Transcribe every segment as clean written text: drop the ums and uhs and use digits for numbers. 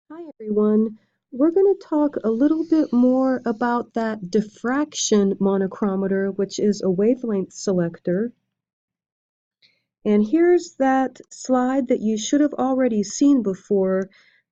Hi everyone. We're going to talk a little bit more about that diffraction monochrometer, which is a wavelength selector. And here's that slide that you should have already seen before,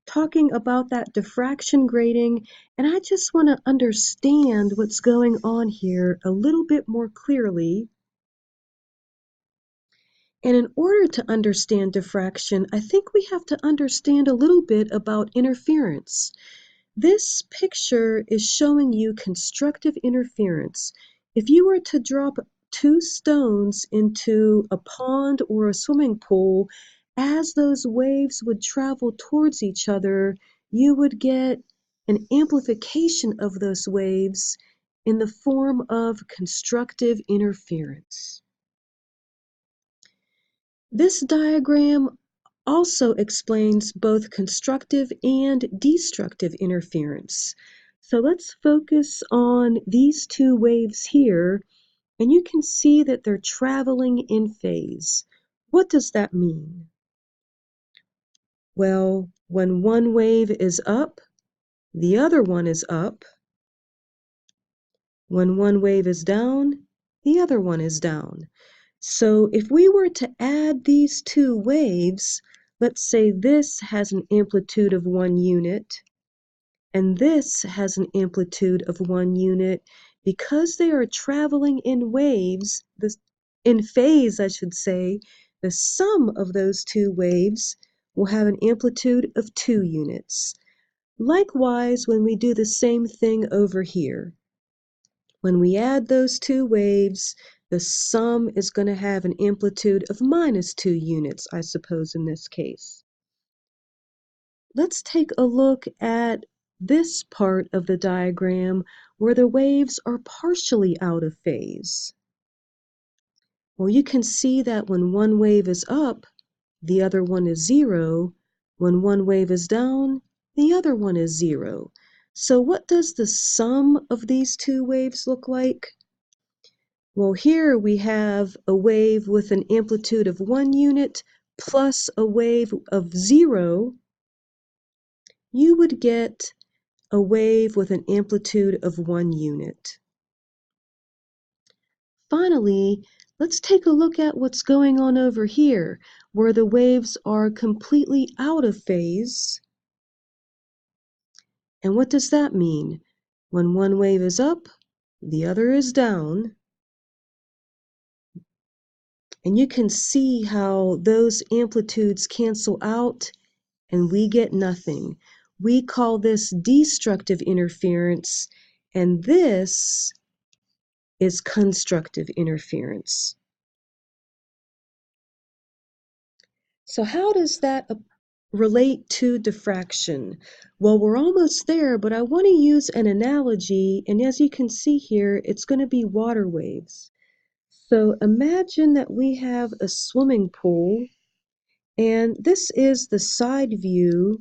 talking about that diffraction grating. And I just want to understand what's going on here a little bit more clearly. And in order to understand diffraction, I think we have to understand a little bit about interference. This picture is showing you constructive interference. If you were to drop two stones into a pond or a swimming pool, as those waves would travel towards each other, you would get an amplification of those waves in the form of constructive interference. This diagram also explains both constructive and destructive interference. So let's focus on these two waves here, and you can see that they're traveling in phase. What does that mean? Well, when one wave is up, the other one is up. When one wave is down, the other one is down. So if we were to add these two waves, let's say this has an amplitude of 1 unit, and this has an amplitude of 1 unit, because they are traveling in waves, in phase I should say, the sum of those two waves will have an amplitude of 2 units. Likewise, when we do the same thing over here, when we add those two waves, the sum is going to have an amplitude of -2 units, I suppose, in this case. Let's take a look at this part of the diagram where the waves are partially out of phase. Well, you can see that when one wave is up, the other one is 0. When one wave is down, the other one is 0. So what does the sum of these two waves look like? Well, here we have a wave with an amplitude of 1 unit plus a wave of 0. You would get a wave with an amplitude of 1 unit. Finally, let's take a look at what's going on over here, where the waves are completely out of phase. And what does that mean? When one wave is up, the other is down. And you can see how those amplitudes cancel out and we get nothing. We call this destructive interference, and this is constructive interference. So how does that relate to diffraction? Well, we're almost there, but I want to use an analogy, and as you can see here, it's going to be water waves. So imagine that we have a swimming pool, and this is the side view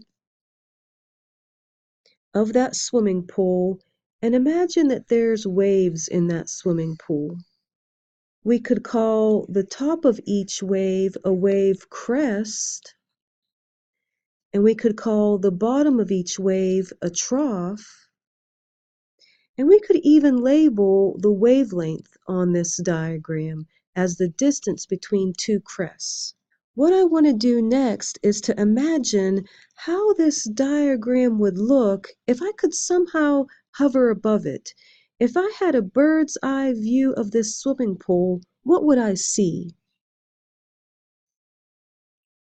of that swimming pool, and imagine that there's waves in that swimming pool. We could call the top of each wave a wave crest, and we could call the bottom of each wave a trough, and we could even label the wavelength on this diagram as the distance between two crests. What I want to do next is to imagine how this diagram would look if I could somehow hover above it. If I had a bird's eye view of this swimming pool, what would I see?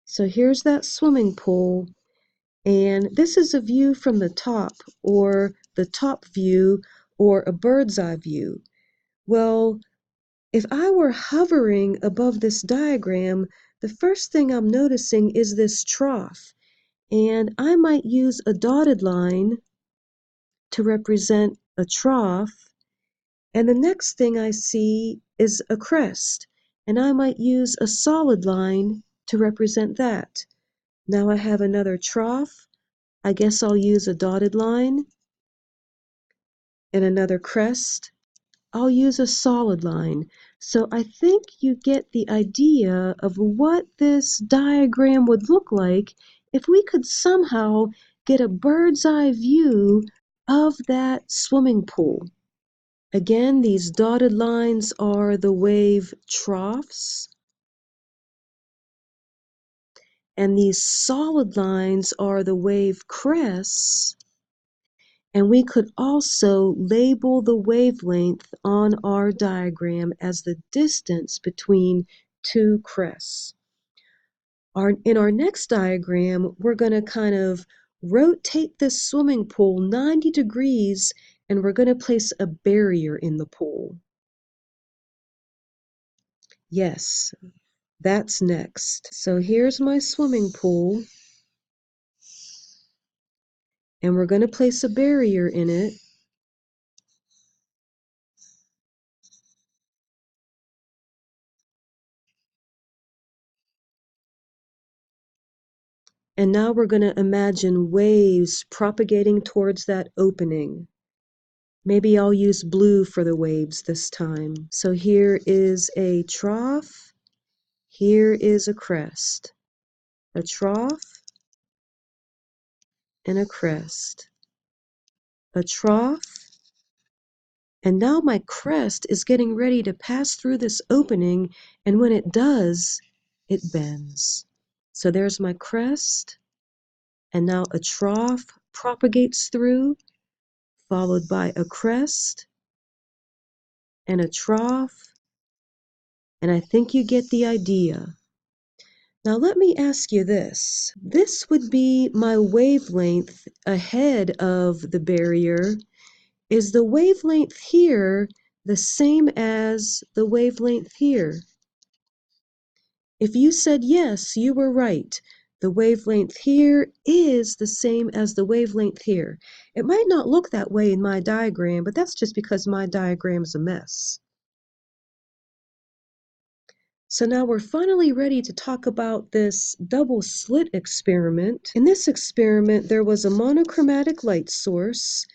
So here's that swimming pool, and this is a view from the top, or the top view, or a bird's eye view. Well, if I were hovering above this diagram, the first thing I'm noticing is this trough, and I might use a dotted line to represent a trough, and the next thing I see is a crest, and I might use a solid line to represent that. Now I have another trough. I guess I'll use a dotted line, and another crest. I'll use a solid line. So I think you get the idea of what this diagram would look like if we could somehow get a bird's eye view of that swimming pool. Again, these dotted lines are the wave troughs, and these solid lines are the wave crests. And we could also label the wavelength on our diagram as the distance between two crests. In our next diagram, we're going to kind of rotate this swimming pool 90 degrees, and we're going to place a barrier in the pool. Yes, that's next. So here's my swimming pool, and we're going to place a barrier in it. And now we're going to imagine waves propagating towards that opening. Maybe I'll use blue for the waves this time. So here is a trough. Here is a crest. A trough and a crest. A trough. And now my crest is getting ready to pass through this opening, and when it does, it bends. So there's my crest, and now a trough propagates through, followed by a crest and a trough, and I think you get the idea. Now let me ask you this. This would be my wavelength ahead of the barrier. Is the wavelength here the same as the wavelength here? If you said yes, you were right. The wavelength here is the same as the wavelength here. It might not look that way in my diagram, but that's just because my diagram is a mess. So now we're finally ready to talk about this double slit experiment. In this experiment, there was a monochromatic light source,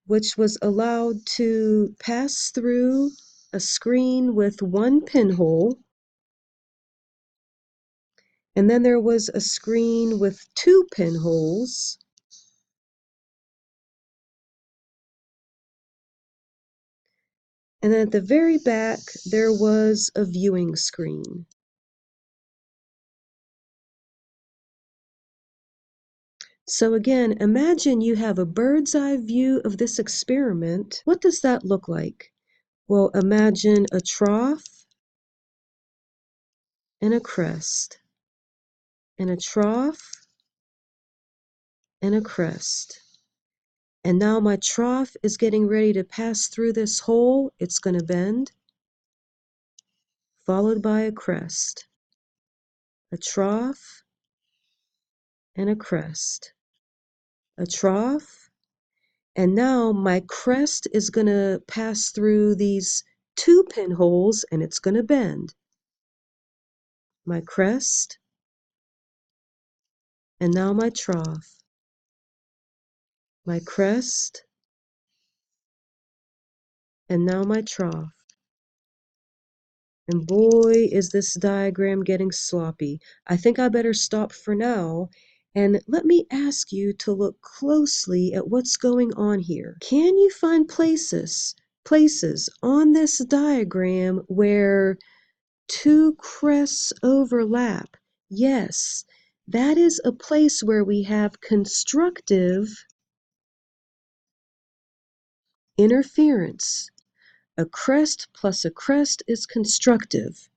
which was allowed to pass through a screen with one pinhole. And then there was a screen with two pinholes. And then at the very back, there was a viewing screen. So again, imagine you have a bird's eye view of this experiment. What does that look like? Well, imagine a trough and a crest, and a trough and a crest. And now my trough is getting ready to pass through this hole. It's going to bend, followed by a crest, a trough and a crest, a trough. And now my crest is going to pass through these two pinholes, and it's going to bend. My crest, and now my trough. My crest, and now my trough. And boy, is this diagram getting sloppy. I think I better stop for now. And let me ask you to look closely at what's going on here. Can you find places on this diagram where two crests overlap? Yes, that is a place where we have constructive interference. A crest plus a crest is constructive.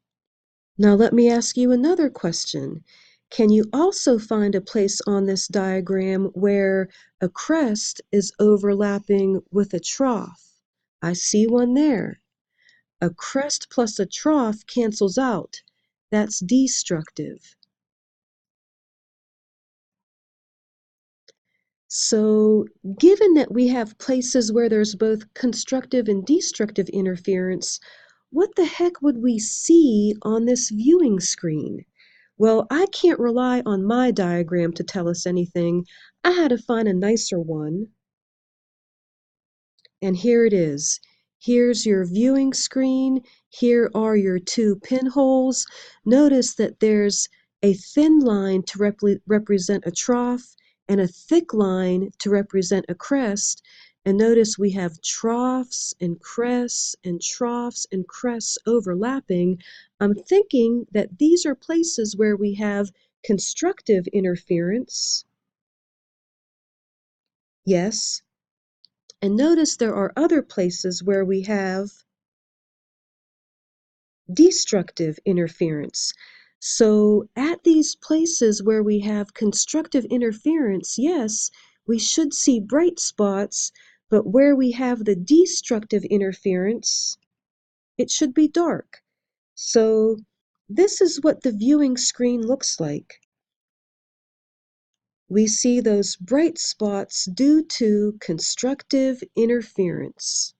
Now let me ask you another question. Can you also find a place on this diagram where a crest is overlapping with a trough? I see one there. A crest plus a trough cancels out. That's destructive. So, given that we have places where there's both constructive and destructive interference, what the heck would we see on this viewing screen? Well, I can't rely on my diagram to tell us anything. I had to find a nicer one. And here it is. Here's your viewing screen. Here are your two pinholes. Notice that there's a thin line to represent a trough and a thick line to represent a crest. And notice we have troughs and crests and troughs and crests overlapping. I'm thinking that these are places where we have constructive interference. Yes. And notice there are other places where we have destructive interference. So at these places where we have constructive interference, yes, we should see bright spots, but where we have the destructive interference, it should be dark. So this is what the viewing screen looks like. We see those bright spots due to constructive interference.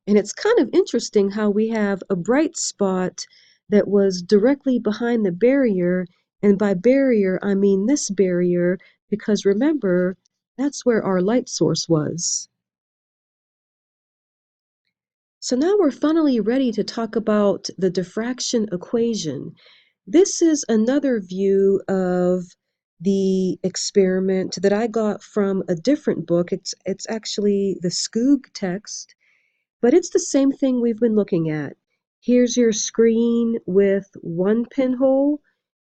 And it's kind of interesting how we have a bright spot that was directly behind the barrier, and by barrier I mean this barrier, because remember, that's where our light source was. So now we're finally ready to talk about the diffraction equation. This is another view of the experiment that I got from a different book. It's actually the Skoog text. But it's the same thing we've been looking at. Here's your screen with one pinhole.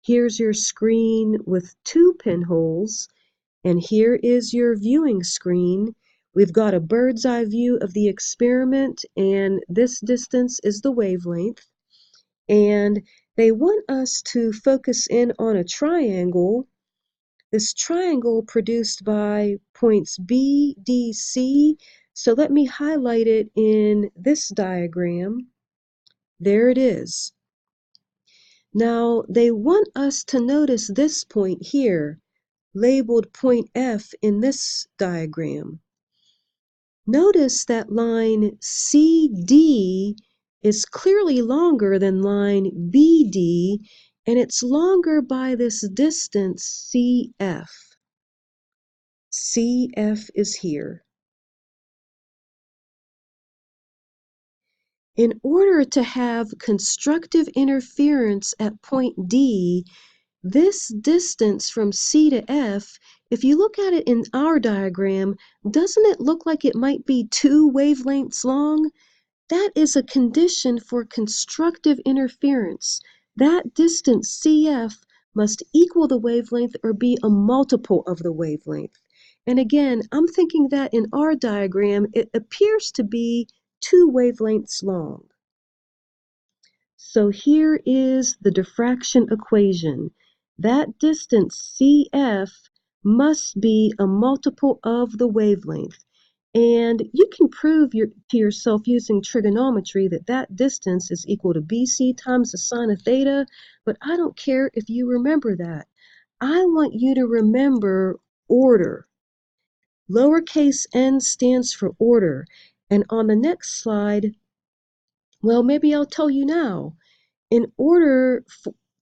Here's your screen with two pinholes. And here is your viewing screen. We've got a bird's eye view of the experiment, and this distance is the wavelength. And they want us to focus in on a triangle. This triangle produced by points B, D, C. So let me highlight it in this diagram. There it is. Now they want us to notice this point here, labeled point F in this diagram. Notice that line CD is clearly longer than line BD, and it's longer by this distance CF. CF is here. In order to have constructive interference at point D, this distance from C to F, if you look at it in our diagram, doesn't it look like it might be 2 wavelengths long? That is a condition for constructive interference. That distance CF must equal the wavelength or be a multiple of the wavelength. And again, I'm thinking that in our diagram, it appears to be 2 wavelengths long. So here is the diffraction equation. That distance CF must be a multiple of the wavelength. And you can prove to yourself using trigonometry that that distance is equal to BC times the sine of theta, but I don't care if you remember that. I want you to remember order. Lowercase n stands for order. And on the next slide, well, maybe I'll tell you now. In order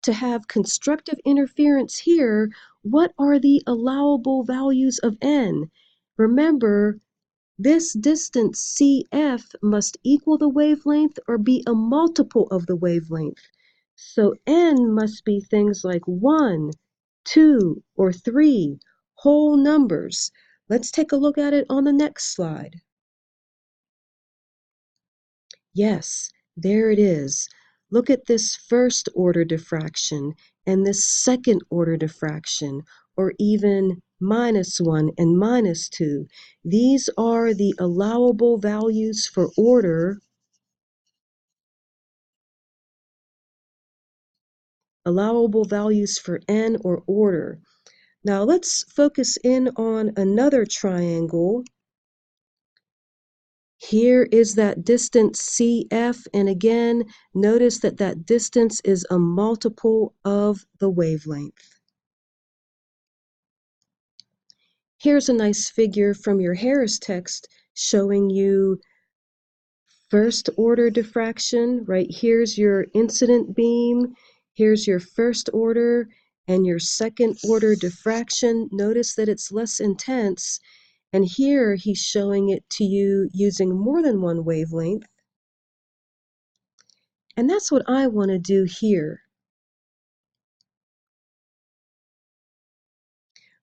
to have constructive interference here, what are the allowable values of n? Remember, this distance CF must equal the wavelength or be a multiple of the wavelength. So n must be things like 1, 2, or 3, whole numbers. Let's take a look at it on the next slide. Yes, there it is. Look at this first order diffraction and this second order diffraction, or even -1 and -2. These are the allowable values for order, allowable values for n or order. Now let's focus in on another triangle. Here is that distance CF, and again, notice that that distance is a multiple of the wavelength. Here's a nice figure from your Harris text showing you first order diffraction, right? Here's your incident beam, here's your first order, and your second order diffraction. Notice that it's less intense, and here he's showing it to you using more than one wavelength. And that's what I want to do here.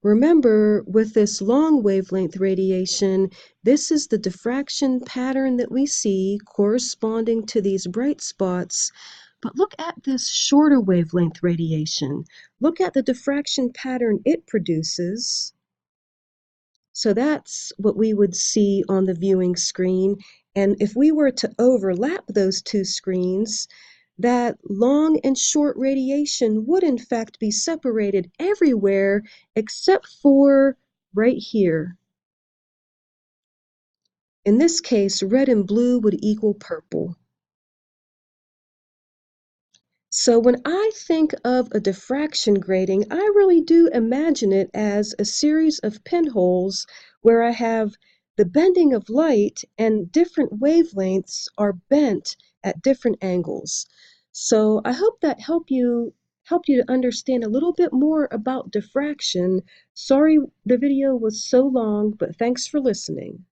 Remember, with this long wavelength radiation, this is the diffraction pattern that we see corresponding to these bright spots. But look at this shorter wavelength radiation. Look at the diffraction pattern it produces. So that's what we would see on the viewing screen. And if we were to overlap those two screens, that long and short radiation would in fact be separated everywhere except for right here. In this case, red and blue would equal purple. So when I think of a diffraction grating, I really do imagine it as a series of pinholes where I have the bending of light and different wavelengths are bent at different angles. So I hope that helped you to understand a little bit more about diffraction. Sorry the video was so long, but thanks for listening.